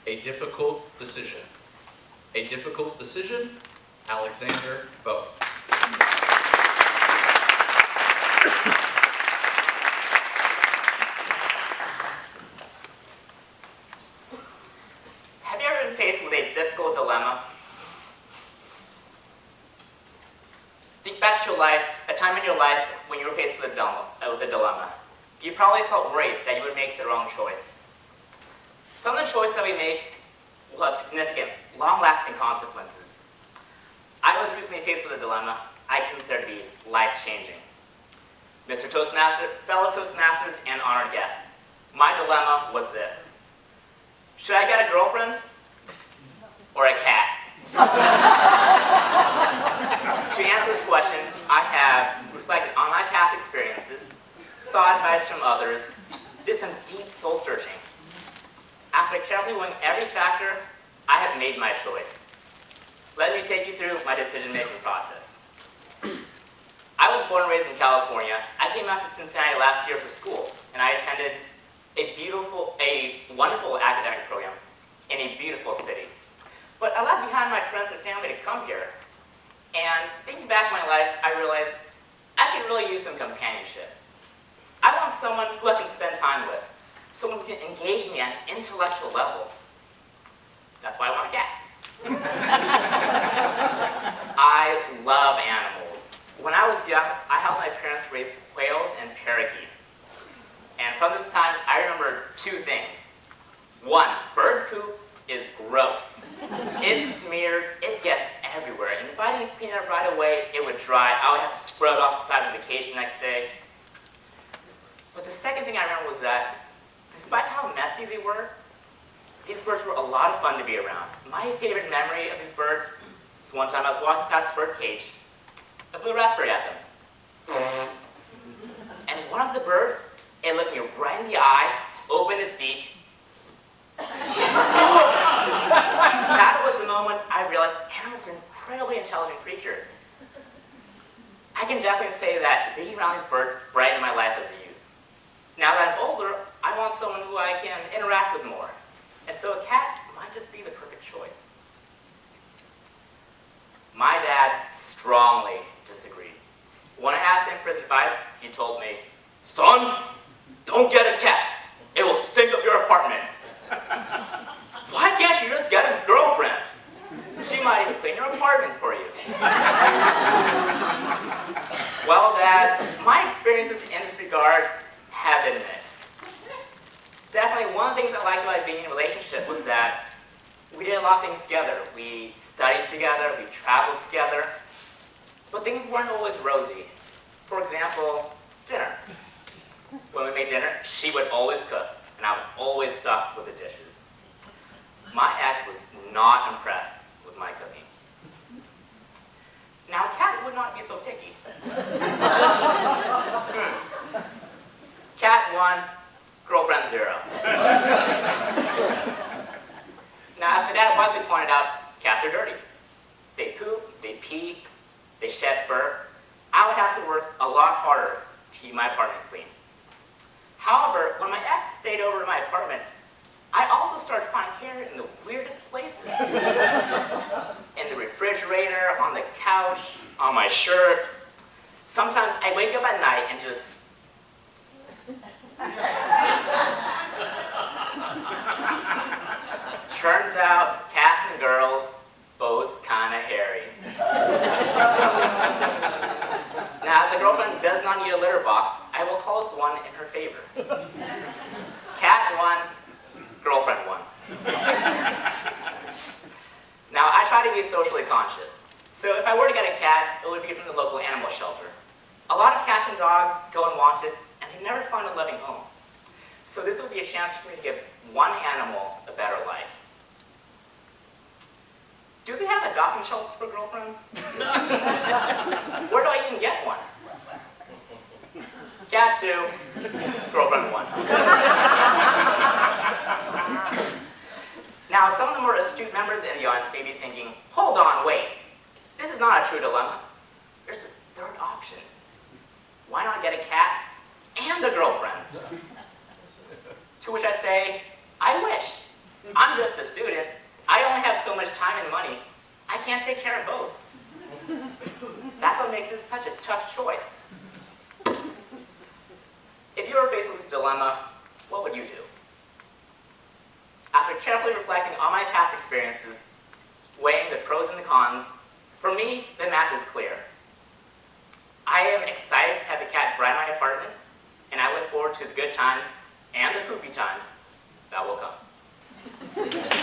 A difficult decision. A difficult decision, Alexander Bowe. Have you ever been faced with a difficult dilemma? Think back to your life, a time in your life when you were faced with a dilemma. You probably felt worried that you would make the wrong choice. Some of the choices that we make will have significant, long-lasting consequences. I was recently faced with a dilemma I consider to be life-changing. Mr. Toastmaster, fellow Toastmasters, and honored guests, my dilemma was this. Should I get a girlfriend or a cat? To answer this question, I have reflected on my past experiences, sought advice from others, did some deep soul searching. After carefully weighing every factor, I have made my choice. Let me take you through my decision-making process. I was born and raised in California. I came out to Cincinnati last year for school, and I attended a wonderful academic program in a beautiful city. But I left behind my friends and family to come here, and thinking back on my life, I realized I could really use some companionship. I want someone who I can spend time with, someone who can engage me at an intellectual level. That's why I want a cat. I love animals. When I was young, I helped my parents raise quails and parakeets. And from this time, I remember two things. One, bird poop is gross. It smears, it gets everywhere. And if I didn't clean it up right away, it would dry. I would have to spread it off the side of the cage the next day. But the second thing I remember was that, despite how messy they were, these birds were a lot of fun to be around. My favorite memory of these birds was one time I was walking past a bird cage. I blew a raspberry at them. And one of the birds, it looked me right in the eye, opened its beak. That was the moment I realized animals are incredibly intelligent creatures. I can definitely say that being around these birds brightened my life as a youth. Now that I'm older, I want someone who I can interact with more. And so a cat might just be the perfect choice. My dad strongly disagreed. When I asked him for his advice, he told me, "Son, don't get a cat. It will stink up your apartment. Why can't you just get a girlfriend? She might even clean your apartment for you." Well, Dad, my experiences in this regard have been mixed. Definitely one of the things I liked about being in a relationship was that we did a lot of things together. We studied together, we traveled together, but things weren't always rosy. For example, dinner. When we made dinner, she would always cook, and I was always stuck with the dishes. My ex was not impressed with my cooking. Now, a cat would not be so picky. Cat 1, girlfriend 0. Now, as my dad wisely pointed out, cats are dirty. They poop, they pee, they shed fur. I would have to work a lot harder to keep my apartment clean. However, when my ex stayed over at my apartment, I also started finding hair in the weirdest places. In the refrigerator, on the couch, on my shirt. Sometimes I wake up at night and just... Turns out, cats and girls, both kind of hairy. Now, as a girlfriend does not need a litter box, I will call this one in her favor. Cat 1, girlfriend 1. Now, I try to be socially conscious. So if I were to get a cat, it would be from the local animal shelter. A lot of cats and dogs go unwanted, and they never find a loving home. So this would be a chance for me to give one animal a better life. Do they have adoption shelters for girlfriends? Where do I even get one? Cat 2, girlfriend 1. Now, some of the more astute members in the audience may be thinking, hold on, wait. This is not a true dilemma. There's a third option. Why not get a cat and a girlfriend? To which I say, I wish. I'm just a student. and money, I can't take care of both. That's what makes this such a tough choice. If you were faced with this dilemma, what would you do? After carefully reflecting on my past experiences, weighing the pros and the cons, for me, the math is clear. I am excited to have the cat bride my apartment, and I look forward to the good times and the poopy times that will come.